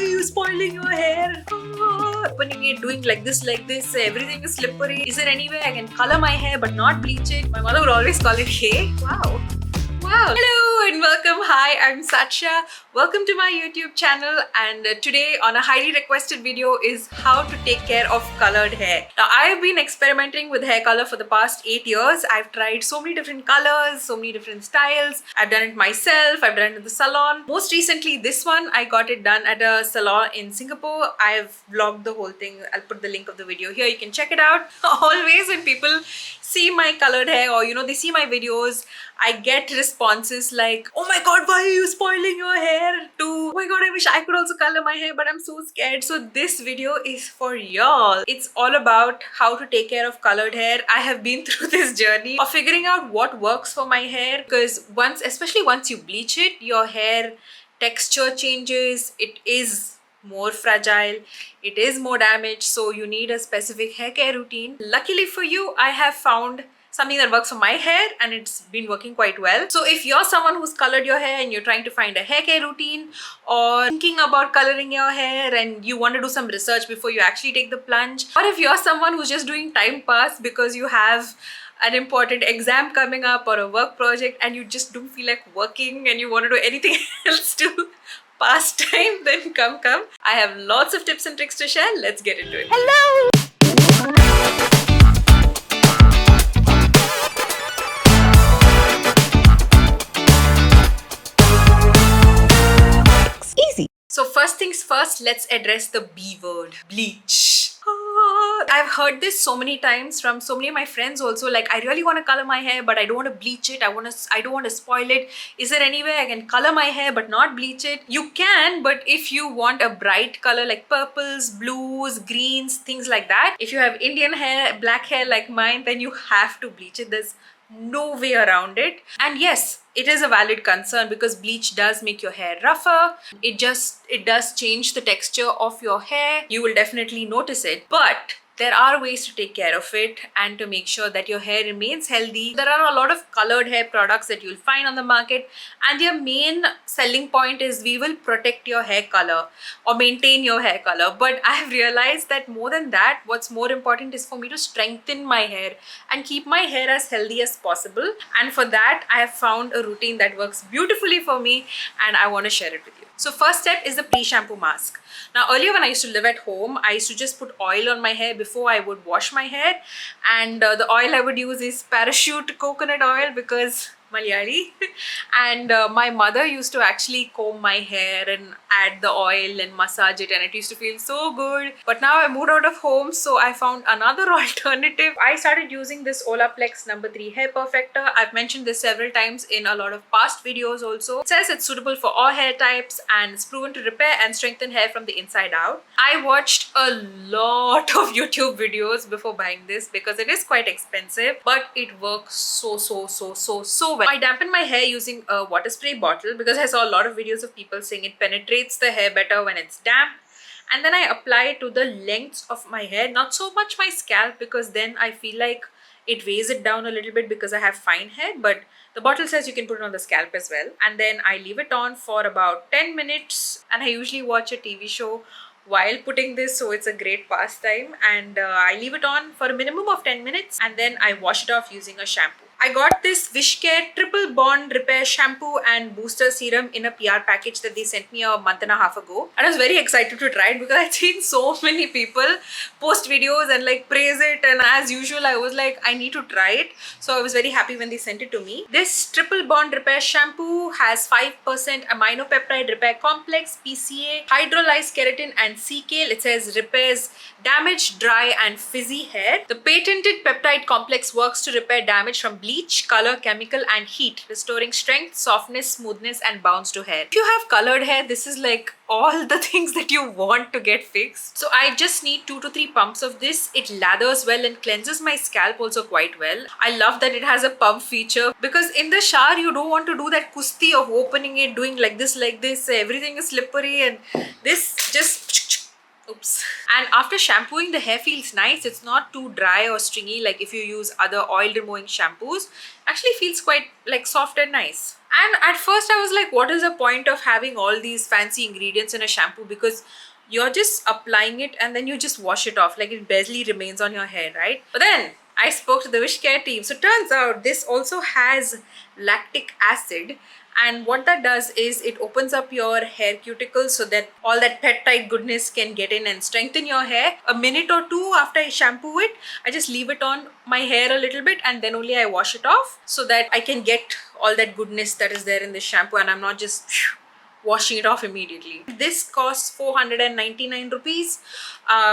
are you spoiling your hair? Opening it, doing like this, everything is slippery. Is there any way I can color my hair but not bleach it? My mother would always call it hay. Wow. Wow. Hello and welcome. Hi, I'm Satshya. Welcome to my YouTube channel, and today on a highly requested video is how to take care of colored hair. Now, I've been experimenting with hair color for the past 8 years. I've tried so many different colors, so many different styles. I've done it myself, I've done it in the salon. Most recently, this one, I got it done at a salon in Singapore. I've vlogged the whole thing. I'll put the link of the video here. You can check it out. Always when people see my colored hair or they see my videos, I get responses like, oh my god, why are you spoiling your hair? To, oh my god, I wish I could also color my hair, but I'm so scared. So this video is for y'all. It's all about how to take care of colored hair. I have been through this journey of figuring out what works for my hair, because especially once you bleach it, your hair texture changes. It is more fragile, it is more damaged, so you need a specific hair care routine. Luckily for you, I have found something that works for my hair, and it's been working quite well. So if you're someone who's colored your hair and you're trying to find a hair care routine, or thinking about coloring your hair and you want to do some research before you actually take the plunge, or if you're someone who's just doing time pass because you have an important exam coming up or a work project and you just don't feel like working and you want to do anything else to pass time, then come. I have lots of tips and tricks to share. Let's get into it. Hello! Easy. So first things first, let's address the B word, bleach. I've heard this so many times from so many of my friends also, like, I really want to color my hair but I don't want to bleach it. I don't want to spoil it. Is there any way I can color my hair but not bleach it? You can, but if you want a bright color like purples, blues, greens, things like that, if you have Indian hair, black hair like mine, then you have to bleach it. There's no way around it. And yes, it is a valid concern because bleach does make your hair rougher. It does change the texture of your hair. You will definitely notice it, but there are ways to take care of it and to make sure that your hair remains healthy. There are a lot of colored hair products that you'll find on the market, and their main selling point is we will protect your hair color or maintain your hair color. But I have realized that more than that, what's more important is for me to strengthen my hair and keep my hair as healthy as possible. And for that, I have found a routine that works beautifully for me, and I want to share it with you. So first step is the pre-shampoo mask. Now earlier when I used to live at home, I used to just put oil on my hair before I would wash my hair, and the oil I would use is parachute coconut oil because Malayali. And my mother used to actually comb my hair and add the oil and massage it, and it used to feel so good. But now I moved out of home, so I found another alternative. I started using this Olaplex No. 3 hair perfector. I've mentioned this several times in a lot of past videos also. It says it's suitable for all hair types and it's proven to repair and strengthen hair from the inside out. I watched a lot of YouTube videos before buying this because it is quite expensive, but it works so well. I dampen my hair using a water spray bottle because I saw a lot of videos of people saying it penetrates the hair better when it's damp. And then I apply it to the lengths of my hair, not so much my scalp, because then I feel like it weighs it down a little bit because I have fine hair, but the bottle says you can put it on the scalp as well. And then I leave it on for about 10 minutes, and I usually watch a TV show while putting this, so it's a great pastime. And I leave it on for a minimum of 10 minutes, and then I wash it off using a shampoo. I got this Wishcare Triple Bond Repair Shampoo and Booster Serum in a PR package that they sent me a month and a half ago. And I was very excited to try it because I'd seen so many people post videos and like praise it. And as usual, I was like, I need to try it. So I was very happy when they sent it to me. This Triple Bond Repair Shampoo has 5% Aminopeptide Repair Complex, PCA, Hydrolyzed Keratin and sea kale. It says repairs damaged, dry and frizzy hair. The patented peptide complex works to repair damage from bleach, color, chemical and heat, restoring strength, softness, smoothness and bounce to hair. If you have colored hair, this is like all the things that you want to get fixed. So I just need 2 to 3 pumps of this. It lathers well and cleanses my scalp also quite well. I love that it has a pump feature because in the shower you don't want to do that kusti of opening it, doing like this, everything is slippery, and this just Oops. And after shampooing, the hair feels nice. It's not too dry or stringy like if you use other oil removing shampoos. Actually feels quite like soft and nice. And at first I was like, what is the point of having all these fancy ingredients in a shampoo? Because you're just applying it and then you just wash it off. Like it barely remains on your hair, right? But then I spoke to the Wish Care team. So turns out this also has lactic acid, and what that does is it opens up your hair cuticles so that all that peptide goodness can get in and strengthen your hair. A minute or two after I shampoo it, I just leave it on my hair a little bit and then only I wash it off so that I can get all that goodness that is there in the shampoo and I'm not just washing it off immediately. This costs 499 rupees,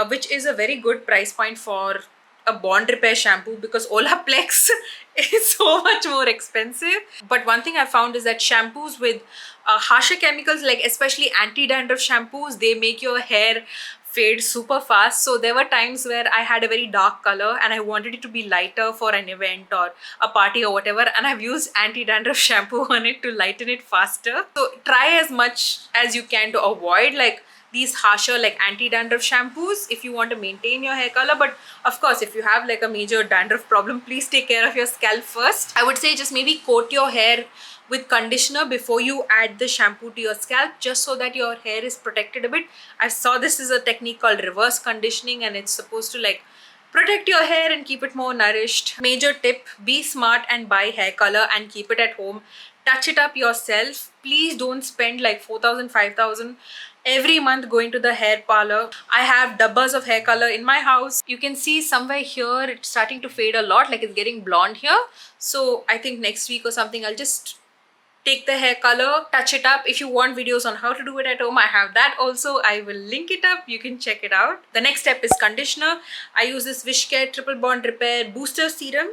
which is a very good price point for a bond repair shampoo because Olaplex is so much more expensive. But one thing I found is that shampoos with harsher chemicals, like especially anti-dandruff shampoos, they make your hair fade super fast. So there were times where I had a very dark color and I wanted it to be lighter for an event or a party or whatever, and I've used anti-dandruff shampoo on it to lighten it faster. So try as much as you can to avoid like these harsher like anti-dandruff shampoos if you want to maintain your hair color. But of course, if you have like a major dandruff problem, please take care of your scalp first. I would say just maybe coat your hair with conditioner before you add the shampoo to your scalp, just so that your hair is protected a bit. I saw this is a technique called reverse conditioning and it's supposed to like protect your hair and keep it more nourished. Major tip, be smart and buy hair color and keep it at home. Touch it up yourself. Please don't spend like 4,000, 5,000 every month going to the hair parlor. I have dabbas of hair color in my house. You can see somewhere here it's starting to fade a lot, like it's getting blonde here. So I think next week or something I'll just take the hair color, touch it up. If you want videos on how to do it at home, I have that also. I will link it up. You can check it out. The next step is conditioner. I use this Wish Care Triple Bond Repair Booster Serum.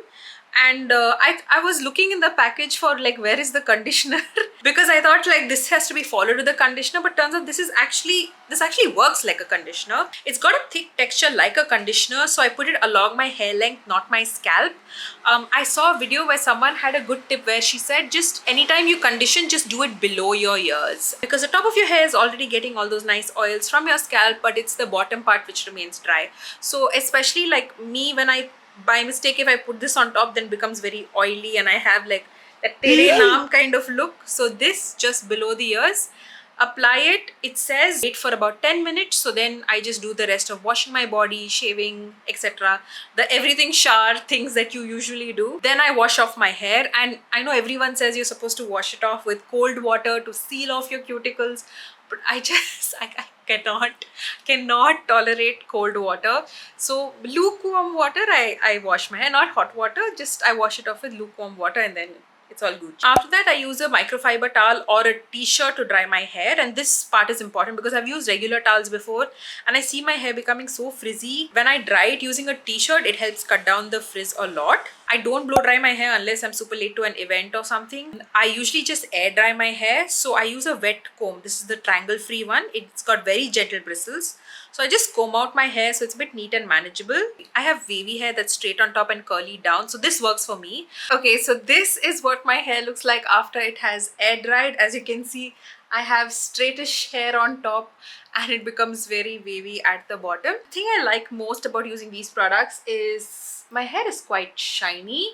And I was looking in the package for like where is the conditioner because I thought like this has to be followed with the conditioner, but turns out this actually works like a conditioner. It's got a thick texture like a conditioner, so I put it along my hair length, not my scalp. I saw a video where someone had a good tip where she said just anytime you condition, just do it below your ears because the top of your hair is already getting all those nice oils from your scalp, but it's the bottom part which remains dry. So especially like me, when I by mistake if I put this on top, then it becomes very oily and I have like that tere naam kind of look. So this just below the ears, apply it. It says wait for about 10 minutes, so then I just do the rest of washing my body, shaving, etc. The everything shower things that you usually do. Then I wash off my hair, and I know everyone says you're supposed to wash it off with cold water to seal off your cuticles, but I cannot tolerate cold water. So lukewarm water, I wash my hair, not hot water, just I wash it off with lukewarm water and then it's all good. After that, I use a microfiber towel or a t-shirt to dry my hair, and this part is important because I've used regular towels before and I see my hair becoming so frizzy. When I dry it using a t-shirt, it helps cut down the frizz a lot. I don't blow dry my hair unless I'm super late to an event or something. I usually just air dry my hair, so I use a wet comb. This is the triangle free one. It's got very gentle bristles. So I just comb out my hair so it's a bit neat and manageable. I have wavy hair that's straight on top and curly down, so this works for me. Okay, so this is what my hair looks like after it has air dried. As you can see, I have straightish hair on top and it becomes very wavy at the bottom. The thing I like most about using these products is my hair is quite shiny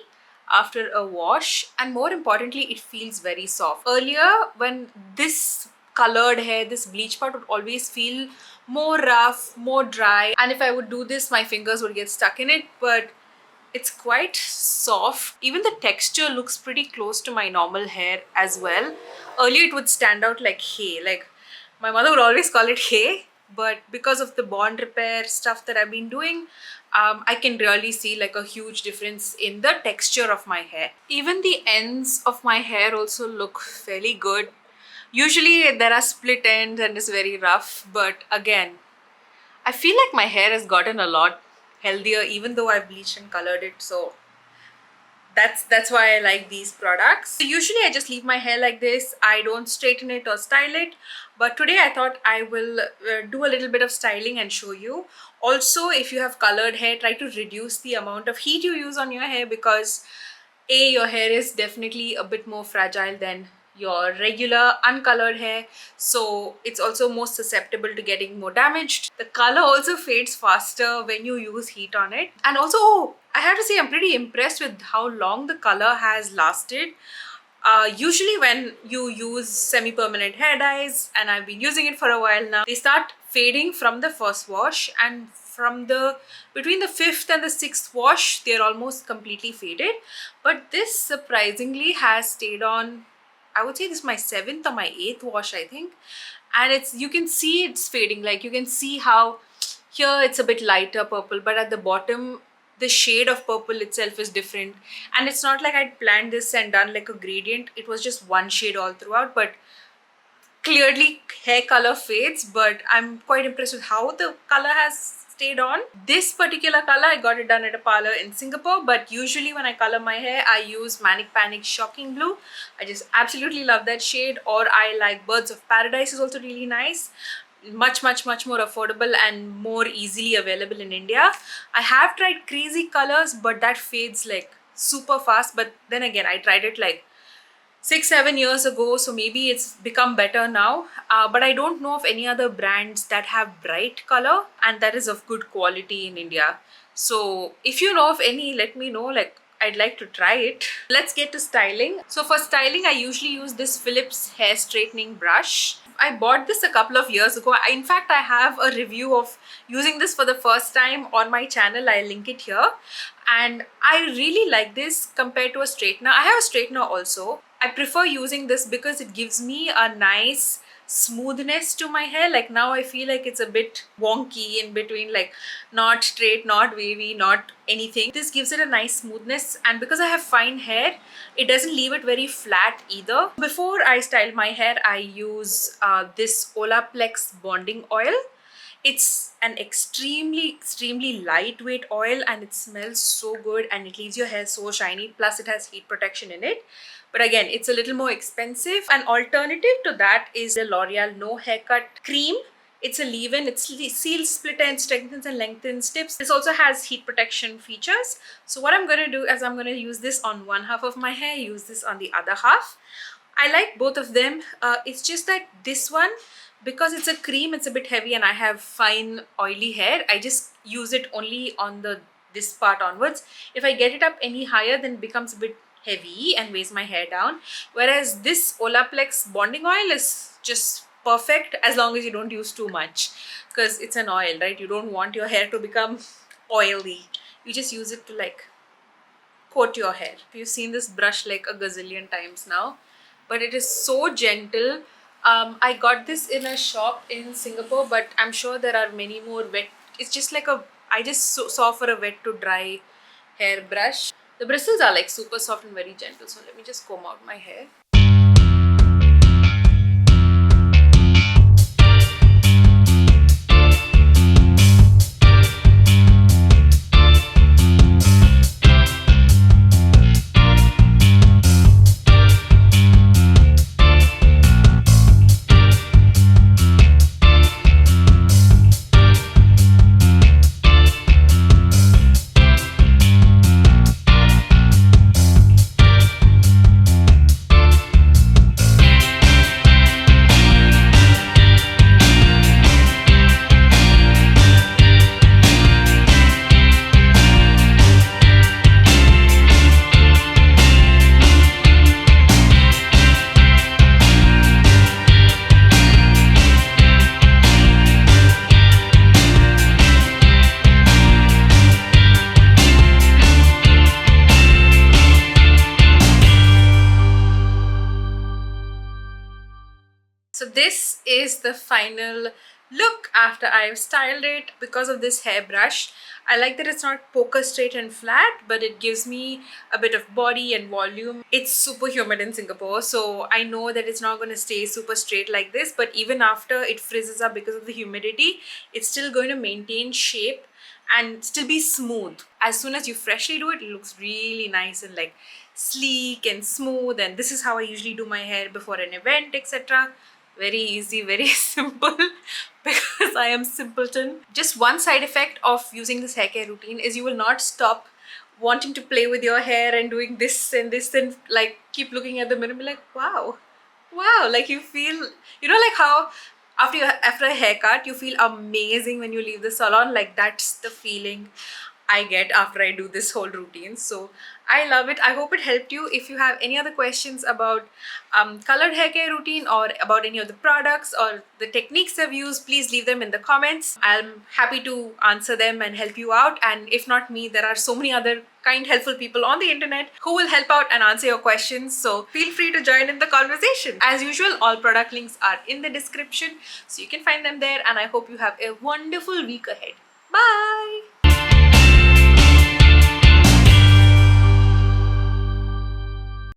after a wash, and more importantly, it feels very soft. Earlier, when this colored hair, this bleach part would always feel more rough, more dry, and if I would do this, my fingers would get stuck in it, but it's quite soft. Even the texture looks pretty close to my normal hair as well. Earlier it would stand out like hay, like my mother would always call it hay, but because of the bond repair stuff that I've been doing, I can really see like a huge difference in the texture of my hair. Even the ends of my hair also look fairly good. Usually there are split ends and it's very rough, but again, I feel like my hair has gotten a lot healthier even though I've bleached and colored it, so that's why I like these products. So usually I just leave my hair like this. I don't straighten it or style it, but today I thought I will do a little bit of styling and show you. Also, if you have colored hair, try to reduce the amount of heat you use on your hair because your hair is definitely a bit more fragile than your regular uncolored hair, so it's also more susceptible to getting more damaged. The color also fades faster when you use heat on it. And also, oh, I have to say I'm pretty impressed with how long the color has lasted. Usually when you use semi-permanent hair dyes, and I've been using it for a while now, they start fading from the first wash, and from the between the fifth and the sixth wash they're almost completely faded. But this surprisingly has stayed on. I would say this is my seventh or my eighth wash, I think, and it's, you can see it's fading. Like, you can see how here it's a bit lighter purple, but at the bottom the shade of purple itself is different. And it's not like I'd planned this and done like a gradient, it was just one shade all throughout. But clearly hair color fades, but I'm quite impressed with how the color has stayed on. This particular color I got it done at a parlor in Singapore, but usually when I color my hair I use Manic Panic Shocking Blue. I just absolutely love that shade. Or I like Birds of Paradise, is also really nice. Much more affordable and more easily available in India. I have tried Crazy Colors, but that fades like super fast. But then again, I tried it like 6-7 years ago, so maybe it's become better now. But I don't know of any other brands that have bright color and that is of good quality in India. So if you know of any, let me know. Like, I'd like to try it. Let's get to styling. So for styling, I usually use this Philips hair straightening brush. I bought this a couple of years ago. In fact, I have a review of using this for the first time on my channel. I'll link it here. And I really like this compared to a straightener. I have a straightener also. I prefer using this because it gives me a nice smoothness to my hair. Like, now I feel like it's a bit wonky in between, like not straight, not wavy, not anything. This gives it a nice smoothness, and because I have fine hair, it doesn't leave it very flat either. Before I style my hair, I use this Olaplex bonding oil. It's an extremely lightweight oil, and it smells so good and it leaves your hair so shiny, plus it has heat protection in it. But again, it's a little more expensive. An alternative to that is the L'Oreal No Haircut Cream. It's a leave-in. It seals, split ends, strengthens and lengthens tips. This also has heat protection features. So what I'm going to do is I'm going to use this on one half of my hair, use this on the other half. I like both of them. It's just that this one, because it's a cream, it's a bit heavy and I have fine oily hair. I just use it only on this part onwards. If I get it up any higher, then it becomes a bit heavy and weighs my hair down. Whereas this Olaplex bonding oil is just perfect as long as you don't use too much, because it's an oil, right? You don't want your hair to become oily. You just use it to like coat your hair. You've seen this brush like a gazillion times now, but it is so gentle. I got this in a shop in Singapore, but I'm sure there are many more wet. It's just like I just saw for a wet to dry hair brush. The bristles are like super soft and very gentle. So let me just comb out my hair. So this is the final look after I've styled it. Because of this hairbrush, I like that it's not poker straight and flat, but it gives me a bit of body and volume. It's super humid in Singapore, so I know that it's not going to stay super straight like this, but even after it frizzes up because of the humidity, it's still going to maintain shape and still be smooth. As soon as you freshly do it, it looks really nice and like sleek and smooth. And this is how I usually do my hair before an event, etc. Very easy, very simple, because I am simpleton. Just one side effect of using this hair care routine is you will not stop wanting to play with your hair and doing this and like keep looking at the mirror and be like, wow, Wow, like you feel, like how after a haircut you feel amazing when you leave the salon. Like that's the feeling I get after I do this whole routine. So I love it. I hope it helped you. If you have any other questions about colored hair care routine or about any of the products or the techniques I've used, please leave them in the comments. I'm happy to answer them and help you out. And if not me, there are so many other kind, helpful people on the internet who will help out and answer your questions. So feel free to join in the conversation. As usual, all product links are in the description, so you can find them there. And I hope you have a wonderful week ahead. Bye!